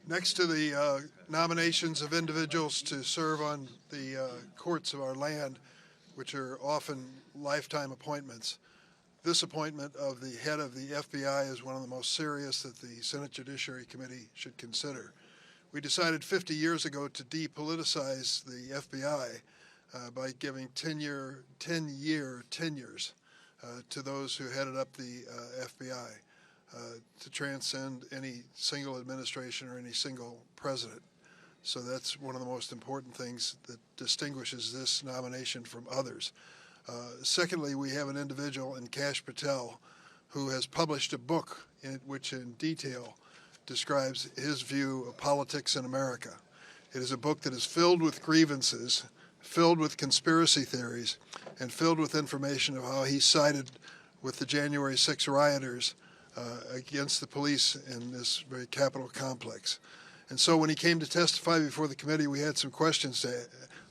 Next to the nominations of individuals to serve on the courts of our land, which are often lifetime appointments, this appointment of the head of the FBI is one of the most serious that the Senate Judiciary Committee should consider. We decided 50 years ago to depoliticize the FBI by giving 10-year tenures to those who headed up the FBI to transcend any single administration or any single president. So that's one of the most important things that distinguishes this nomination from others. Secondly, we have an individual in Kash Patel who has published a book which in detail describes his view of politics in America. It is a book that is filled with grievances, filled with conspiracy theories, and filled with information of how he sided with the January 6 rioters against the police in this very Capitol complex. And so when he came to testify before the committee, we had some questions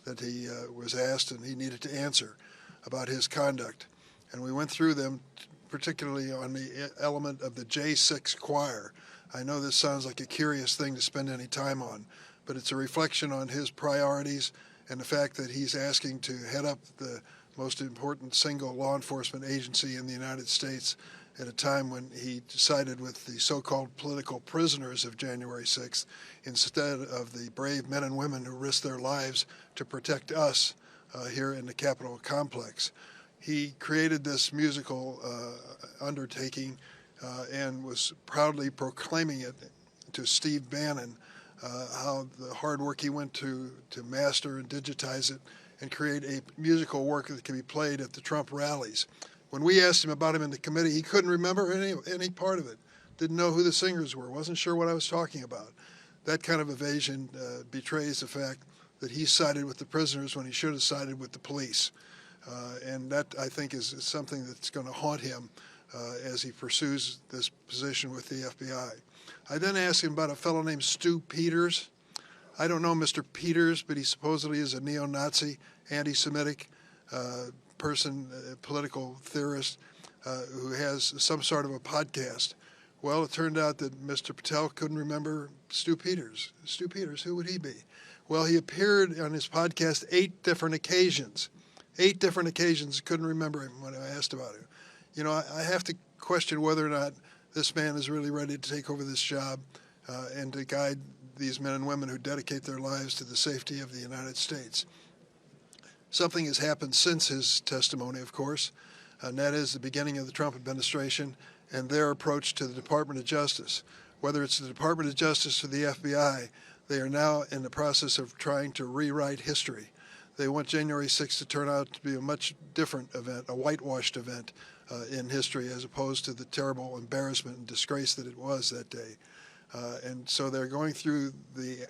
that he was asked and he needed to answer about his conduct. And we went through them, particularly on the element of the J6 choir. I know this sounds like a curious thing to spend any time on, but it's a reflection on his priorities and the fact that he's asking to head up the most important single law enforcement agency in the United States at a time when he sided with the so-called political prisoners of January 6th instead of the brave men and women who risked their lives to protect us here in the Capitol complex. He created this musical undertaking and was proudly proclaiming it to Steve Bannon, how the hard work he went to master and digitize it and create a musical work that can be played at the Trump rallies. When we asked him about him in the committee, he couldn't remember any part of it, didn't know who the singers were, wasn't sure what I was talking about. That kind of evasion betrays the fact that he sided with the prisoners when he should have sided with the police. And that, I think, is something that's going to haunt him as he pursues this position with the FBI. I then asked him about a fellow named Stu Peters. I don't know Mr. Peters, but he supposedly is a neo-Nazi, anti-Semitic person, political theorist, who has some sort of a podcast. Well, it turned out that Mr. Patel couldn't remember Stu Peters. Stu Peters, who would he be? Well, he appeared on his podcast 8 different occasions. 8 different occasions, couldn't remember him when I asked about him. You know, I have to question whether or not this man is really ready to take over this job and to guide these men and women who dedicate their lives to the safety of the United States. Something has happened since his testimony, of course, and that is the beginning of the Trump administration and their approach to the Department of Justice. Whether it's the Department of Justice or the FBI, they are now in the process of trying to rewrite history. They want January 6th to turn out to be a much different event, a whitewashed event in history, as opposed to the terrible embarrassment and disgrace that it was that day. And so they're going through the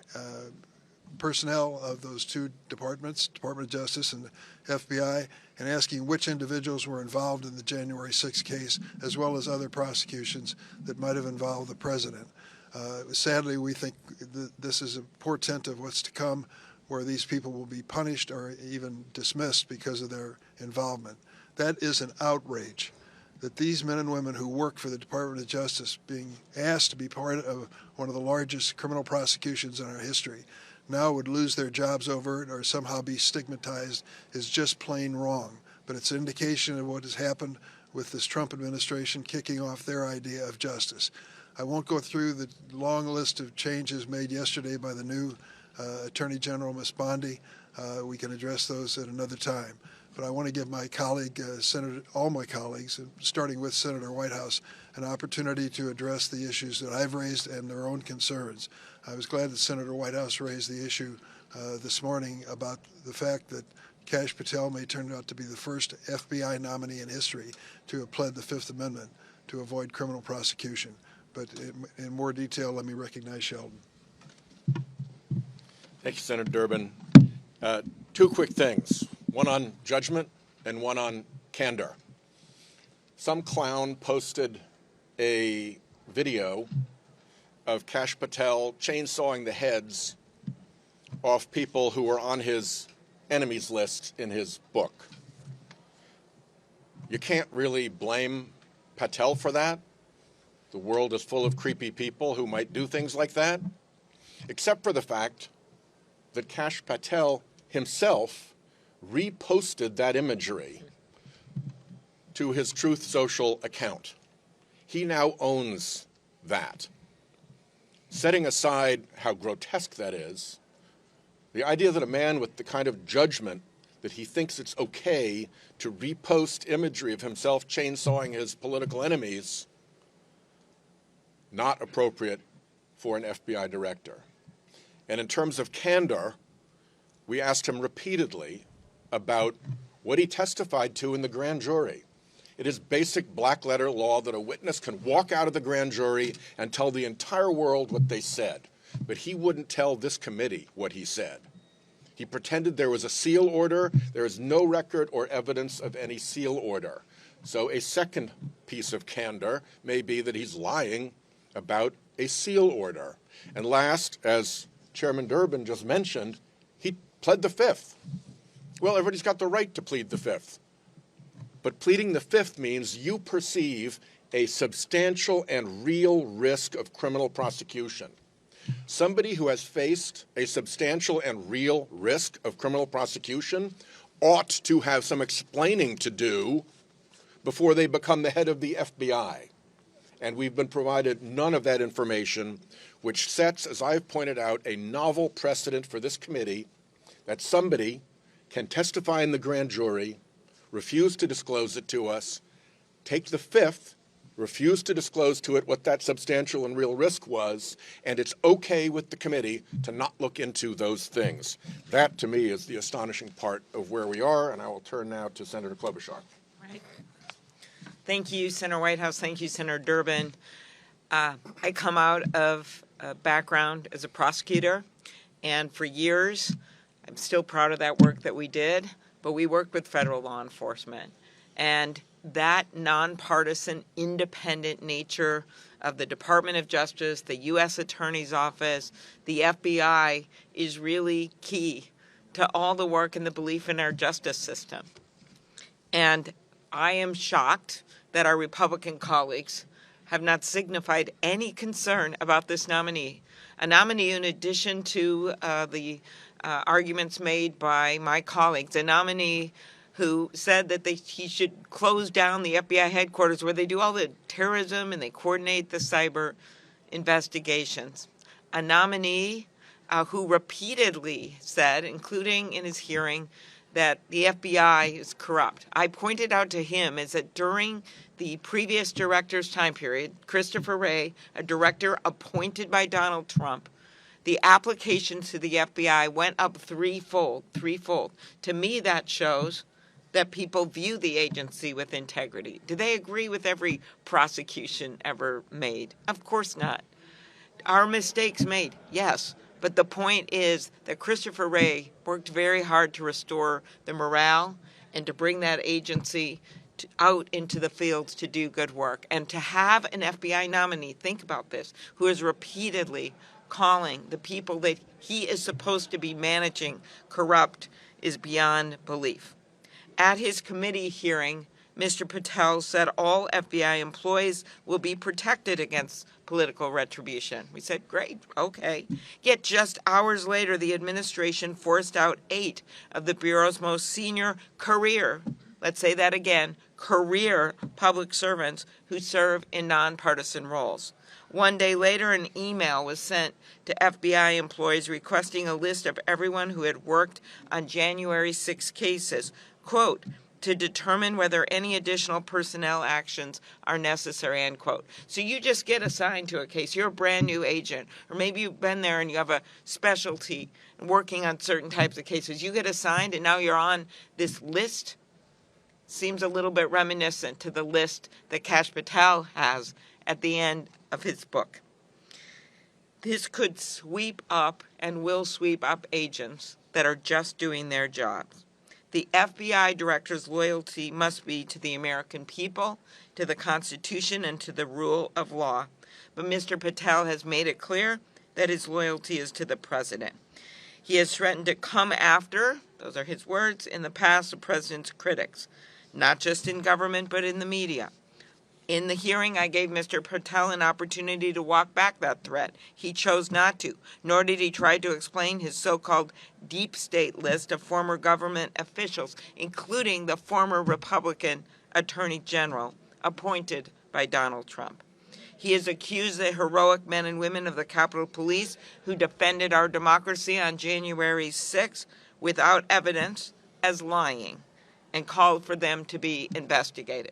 personnel of those 2 departments, Department of Justice and the FBI, and asking which individuals were involved in the January 6th case, as well as other prosecutions that might have involved the president. Sadly, we think this is a portent of what's to come, where these people will be punished or even dismissed because of their involvement. That is an outrage, that these men and women who work for the Department of Justice being asked to be part of one of the largest criminal prosecutions in our history now would lose their jobs over it or somehow be stigmatized is just plain wrong. But it's an indication of what has happened with this Trump administration kicking off their idea of justice. I won't go through the long list of changes made yesterday by the new Attorney General, Ms. Bondi. We can address those at another time. But I want to give my colleague, all my colleagues, starting with Senator Whitehouse, an opportunity to address the issues that I've raised and their own concerns. I was glad that Senator Whitehouse raised the issue this morning about the fact that Kash Patel may turn out to be the first FBI nominee in history to have pled the Fifth Amendment to avoid criminal prosecution. But in more detail, let me recognize Sheldon. Thank you, Senator Durbin. 2 quick things, one on judgment and one on candor. Some clown posted a video of Kash Patel chainsawing the heads off people who were on his enemies list in his book. You can't really blame Patel for that. The world is full of creepy people who might do things like that, except for the fact that Kash Patel himself reposted that imagery to his Truth Social account. He now owns that. Setting aside how grotesque that is, the idea that a man with the kind of judgment that he thinks it's okay to repost imagery of himself chainsawing his political enemies, not appropriate for an FBI director. And in terms of candor, we asked him repeatedly about what he testified to in the grand jury. It is basic black letter law that a witness can walk out of the grand jury and tell the entire world what they said, but he wouldn't tell this committee what he said. He pretended there was a seal order. There is no record or evidence of any seal order. So a second piece of candor may be that he's lying about a seal order. And last, as Chairman Durbin just mentioned, he pled the Fifth. Well, everybody's got the right to plead the Fifth. But pleading the Fifth means you perceive a substantial and real risk of criminal prosecution. Somebody who has faced a substantial and real risk of criminal prosecution ought to have some explaining to do before they become the head of the FBI. And we've been provided none of that information, which sets, as I've pointed out, a novel precedent for this committee that somebody can testify in the grand jury, refuse to disclose it to us, take the Fifth, refuse to disclose to it what that substantial and real risk was, and it's okay with the committee to not look into those things. That, to me, is the astonishing part of where we are, and I will turn now to Senator Klobuchar. Right. Thank you, Senator Whitehouse. Thank you, Senator Durbin. I come out of a background as a prosecutor, and for years, I'm still proud of that work that we did, but we worked with federal law enforcement. And that nonpartisan, independent nature of the Department of Justice, the U.S. Attorney's Office, the FBI is really key to all the work and the belief in our justice system. And I am shocked that our Republican colleagues have not signified any concern about this nominee. A nominee, in addition to the arguments made by my colleagues, a nominee who said that he should close down the FBI headquarters where they do all the terrorism and they coordinate the cyber investigations. A nominee who repeatedly said, including in his hearing, that the FBI is corrupt. I pointed out to him is that during the previous director's time period, Christopher Wray, a director appointed by Donald Trump, the applications to the FBI went up threefold. To me, that shows that people view the agency with integrity. Do they agree with every prosecution ever made? Of course not. Are mistakes made? Yes. But the point is that Christopher Wray worked very hard to restore the morale and to bring that agency out into the fields to do good work. And to have an FBI nominee, think about this, who is repeatedly calling the people that he is supposed to be managing corrupt is beyond belief. At his committee hearing, Mr. Patel said all FBI employees will be protected against political retribution. We said, great, okay. Yet just hours later, the administration forced out 8 of the Bureau's most senior career, let's say that again, career public servants who serve in nonpartisan roles. One day later, an email was sent to FBI employees requesting a list of everyone who had worked on January 6 cases, quote, to determine whether any additional personnel actions are necessary, end quote. So you just get assigned to a case. You're a brand new agent, or maybe you've been there and you have a specialty working on certain types of cases. You get assigned and now you're on this list. Seems a little bit reminiscent to the list that Kash Patel has at the end of his book. This could sweep up and will sweep up agents that are just doing their jobs. The FBI director's loyalty must be to the American people, to the Constitution, and to the rule of law. But Mr. Patel has made it clear that his loyalty is to the president. He has threatened to come after, those are his words, in the past, the president's critics. not just in government, but in the media. In the hearing, I gave Mr. Patel an opportunity to walk back that threat. He chose not to, nor did he try to explain his so-called deep state list of former government officials, including the former Republican Attorney General appointed by Donald Trump. He has accused the heroic men and women of the Capitol Police who defended our democracy on January 6th without evidence as lying and called for them to be investigated.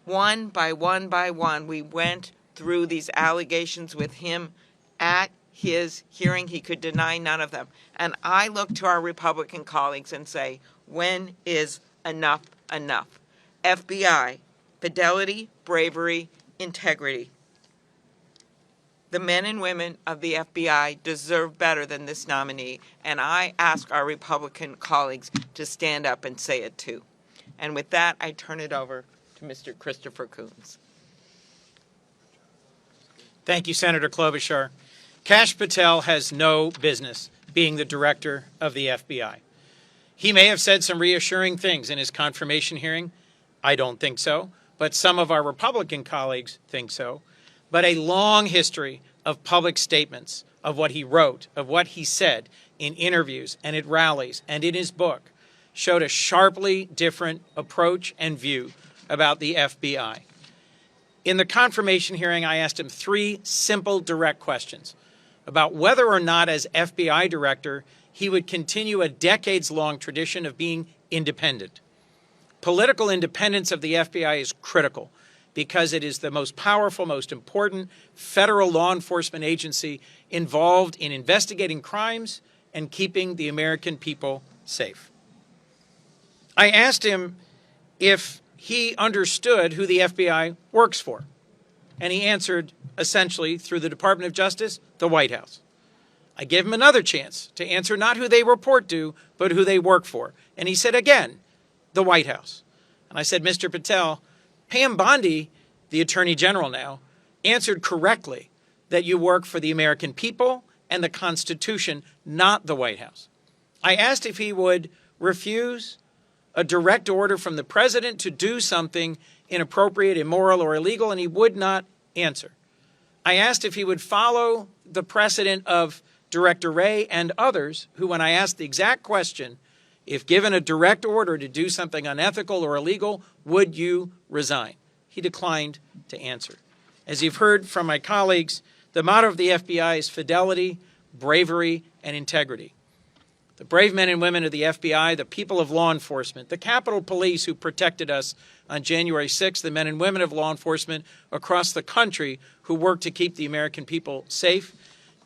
One by one, we went through these allegations with him at his hearing. He could deny none of them. And I look to our Republican colleagues and say, when is enough enough? FBI, fidelity, bravery, integrity. The men and women of the FBI deserve better than this nominee, and I ask our Republican colleagues to stand up and say it too. And with that, I turn it over to Mr. Christopher Coons. Thank you, Senator Klobuchar. Kash Patel has no business being the director of the FBI. He may have said some reassuring things in his confirmation hearing. I don't think so, but some of our Republican colleagues think so. But a long history of public statements of what he wrote, of what he said in interviews and at rallies and in his book showed a sharply different approach and view about the FBI. In the confirmation hearing, I asked him 3 simple, direct questions about whether or not, as FBI director, he would continue a decades-long tradition of being independent. Political independence of the FBI is critical because it is the most powerful, most important federal law enforcement agency involved in investigating crimes and keeping the American people safe. I asked him if he understood who the FBI works for, and he answered essentially through the Department of Justice, the White House. I gave him another chance to answer not who they report to, but who they work for, and he said again, the White House. And I said, Mr. Patel, Pam Bondi, the Attorney General now, answered correctly that you work for the American people and the Constitution, not the White House. I asked if he would refuse a direct order from the president to do something inappropriate, immoral, or illegal, and he would not answer. I asked if he would follow the precedent of Director Wray and others who, when I asked the exact question, if given a direct order to do something unethical or illegal, would you resign? He declined to answer. As you've heard from my colleagues, the motto of the FBI is fidelity, bravery, and integrity. The brave men and women of the FBI, the people of law enforcement, the Capitol Police who protected us on January 6th, the men and women of law enforcement across the country who work to keep the American people safe,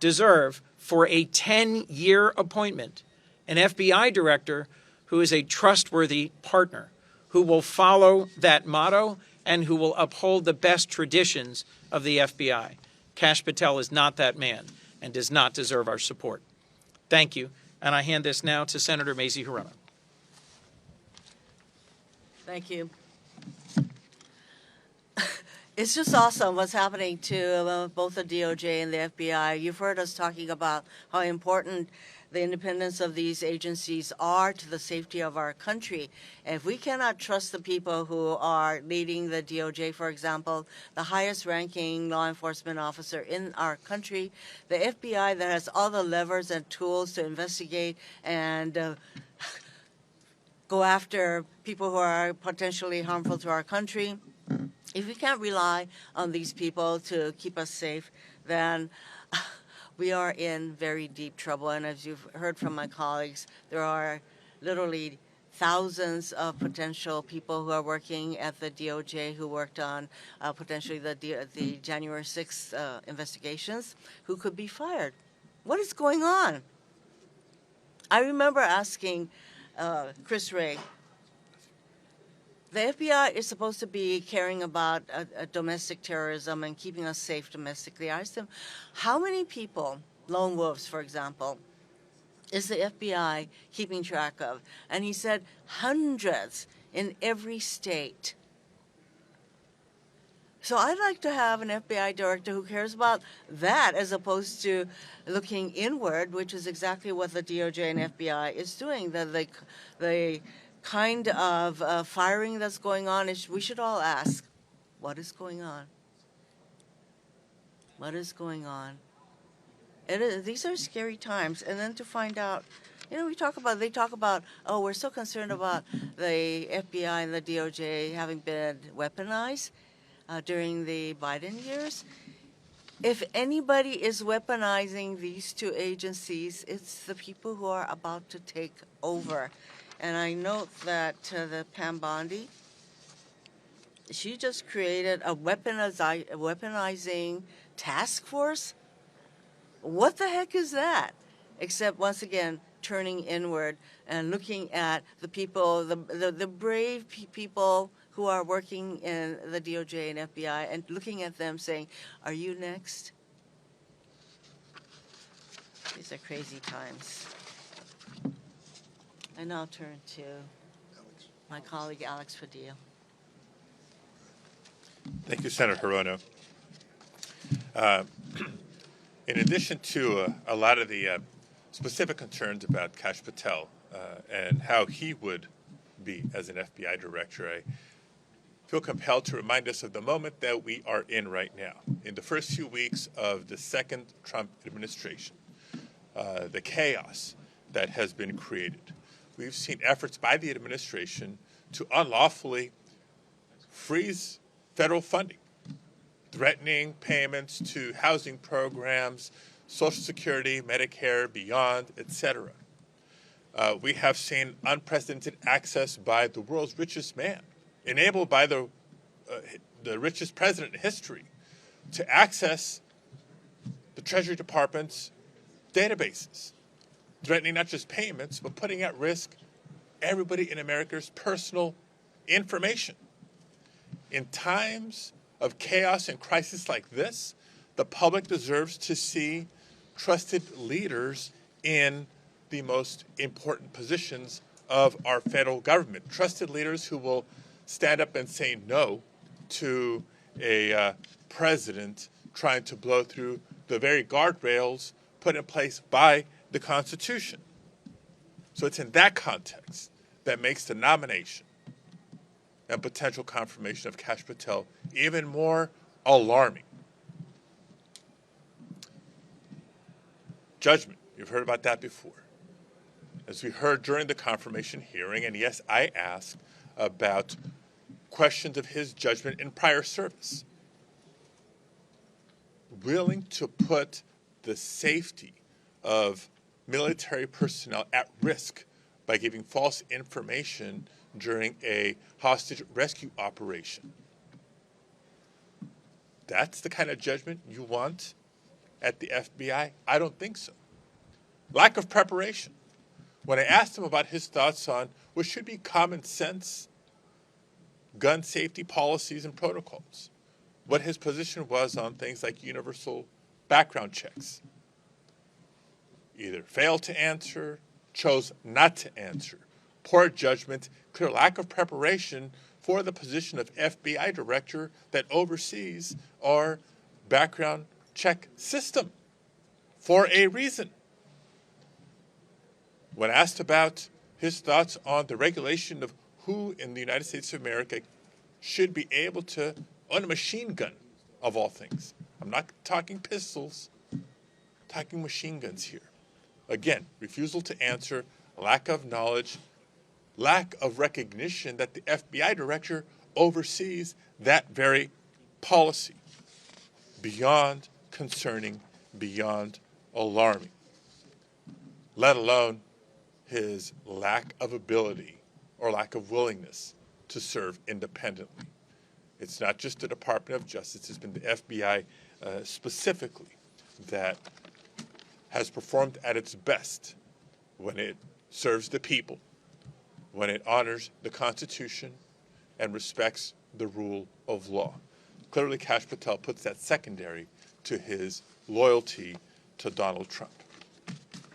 deserve, for a 10-year appointment, an FBI director who is a trustworthy partner, who will follow that motto and who will uphold the best traditions of the FBI. Kash Patel is not that man and does not deserve our support. Thank you. And I hand this now to Senator Mazie Hirono. Thank you. It's just awesome what's happening to both the DOJ and the FBI. You've heard us talking about how important the independence of these agencies are to the safety of our country. And if we cannot trust the people who are leading the DOJ, for example, the highest ranking law enforcement officer in our country, the FBI that has all the levers and tools to investigate and go after people who are potentially harmful to our country, if we can't rely on these people to keep us safe, then we are in very deep trouble. And as you've heard from my colleagues, there are literally thousands of potential people who are working at the DOJ who worked on potentially the January 6th investigations who could be fired. What is going on? I remember asking Chris Wray, the FBI is supposed to be caring about domestic terrorism and keeping us safe domestically. I asked him, how many people, lone wolves, for example, is the FBI keeping track of? And he said, hundreds in every state. So I'd like to have an FBI director who cares about that as opposed to looking inward, which is exactly what the DOJ and FBI is doing. They kind of firing that's going on, we should all ask, what is going on? What is going on? These are scary times. And then to find out, they talk about, oh, we're so concerned about the FBI and the DOJ having been weaponized during the Biden years. If anybody is weaponizing these two agencies, it's the people who are about to take over. And I note that the Pam Bondi, she just created a weaponizing task force. What the heck is that? Except, once again, turning inward and looking at the people, the brave people who are working in the DOJ and FBI, and looking at them saying, are you next? These are crazy times. I now turn to my colleague, Alex Padilla. Thank you, Senator Hirono. In addition to a lot of the specific concerns about Kash Patel and how he would be as an FBI director, I feel compelled to remind us of the moment that we are in right now. In the first few weeks of the second Trump administration, the chaos that has been created. We've seen efforts by the administration to unlawfully freeze federal funding, threatening payments to housing programs, Social Security, Medicare, beyond, etc. We have seen unprecedented access by the world's richest man, enabled by the richest president in history, to access the Treasury Department's databases, threatening not just payments, but putting at risk everybody in America's personal information. In times of chaos and crisis like this, the public deserves to see trusted leaders in the most important positions of our federal government. Trusted leaders who will stand up and say no to a president trying to blow through the very guardrails put in place by the Constitution. So it's in that context that makes the nomination and potential confirmation of Kash Patel even more alarming. Judgment, you've heard about that before. As we heard during the confirmation hearing, and yes, I asked about questions of his judgment in prior service. Willing to put the safety of military personnel at risk by giving false information during a hostage rescue operation. That's the kind of judgment you want at the FBI? I don't think so. Lack of preparation. When I asked him about his thoughts on what should be common sense gun safety policies and protocols, what his position was on things like universal background checks, either failed to answer, chose not to answer. Poor judgment, clear lack of preparation for the position of FBI director that oversees our background check system for a reason. When asked about his thoughts on the regulation of who in the United States of America should be able to own a machine gun, of all things. I'm not talking pistols, I'm talking machine guns here. Again, refusal to answer, lack of knowledge, lack of recognition that the FBI director oversees that very policy. Beyond concerning, beyond alarming. Let alone his lack of ability or lack of willingness to serve independently. It's not just the Department of Justice, it's been the FBI specifically that has performed at its best when it serves the people, when it honors the Constitution and respects the rule of law. Clearly, Kash Patel puts that secondary to his loyalty to Donald Trump.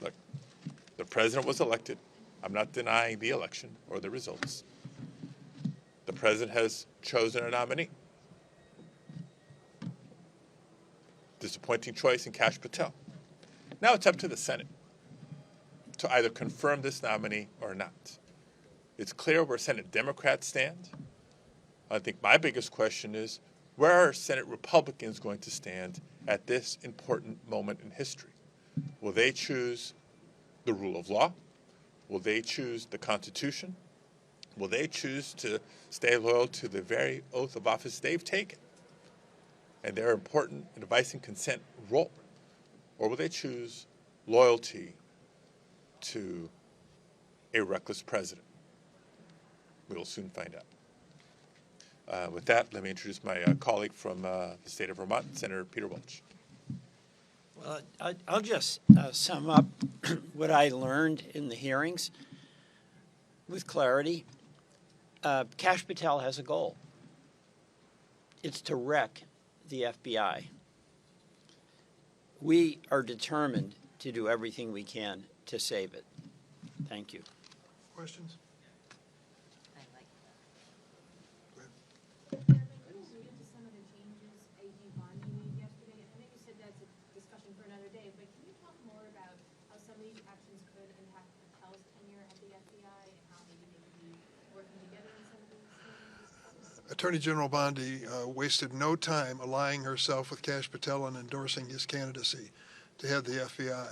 Look, the president was elected. I'm not denying the election or the results. The president has chosen a nominee. Disappointing choice in Kash Patel. Now it's up to the Senate to either confirm this nominee or not. It's clear where Senate Democrats stand. I think my biggest question is, where are Senate Republicans going to stand at this important moment in history? Will they choose the rule of law? Will they choose the Constitution? Will they choose to stay loyal to the very oath of office they've taken and their important advice and consent role? Or will they choose loyalty to a reckless president? We will soon find out. With that, let me introduce my colleague from the state of Vermont, Senator Peter Welch. Well, I'll just sum up what I learned in the hearings with clarity. Kash Patel has a goal. It's to wreck the FBI. We are determined to do everything we can to save it. Thank you. Questions? Attorney General Bondi wasted no time allying herself with Kash Patel and endorsing his candidacy to head the FBI.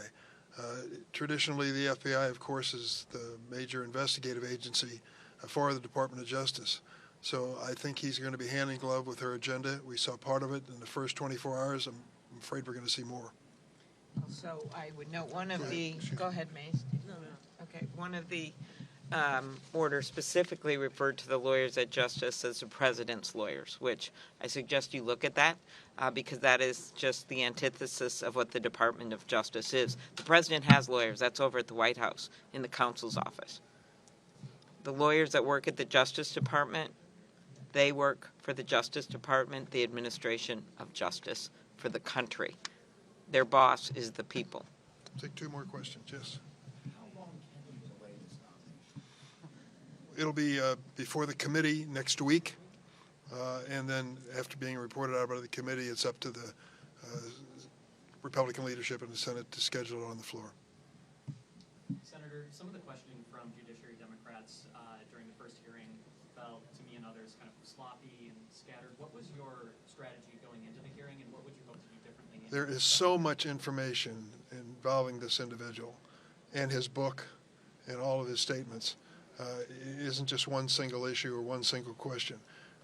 Traditionally, the FBI, of course, is the major investigative agency for the Department of Justice. So I think he's going to be hand in glove with her agenda. We saw part of it in the first 24 hours. I'm afraid we're going to see more. So I would note one of the, Excuse go ahead, Mace. No. Okay, one of the orders specifically referred to the lawyers at Justice as the president's lawyers, which I suggest you look at that because that is just the antithesis of what the Department of Justice is. The president has lawyers. That's over at the White House in the counsel's office. The lawyers that work at the Justice Department, they work for the Justice Department, the administration of justice for the country. Their boss is the people. Take two more questions. Yes. It'll be before the committee next week, and then after being reported out by the committee, it's up to the Republican leadership in the Senate to schedule it on the floor. Senator, some of the questioning from Judiciary Democrats during the first hearing felt to me and others kind of sloppy and scattered. What was your strategy going into the hearing, and what would you hope to do differently? There is so much information involving this individual and his book and all of his statements. It isn't just one single issue or one single question.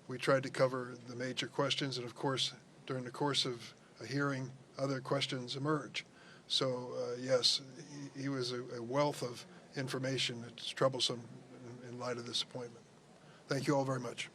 We tried to cover the major questions, and of course, during the course of a hearing, other questions emerge. So, yes, he was a wealth of information that's troublesome in light of this appointment. Thank you all very much.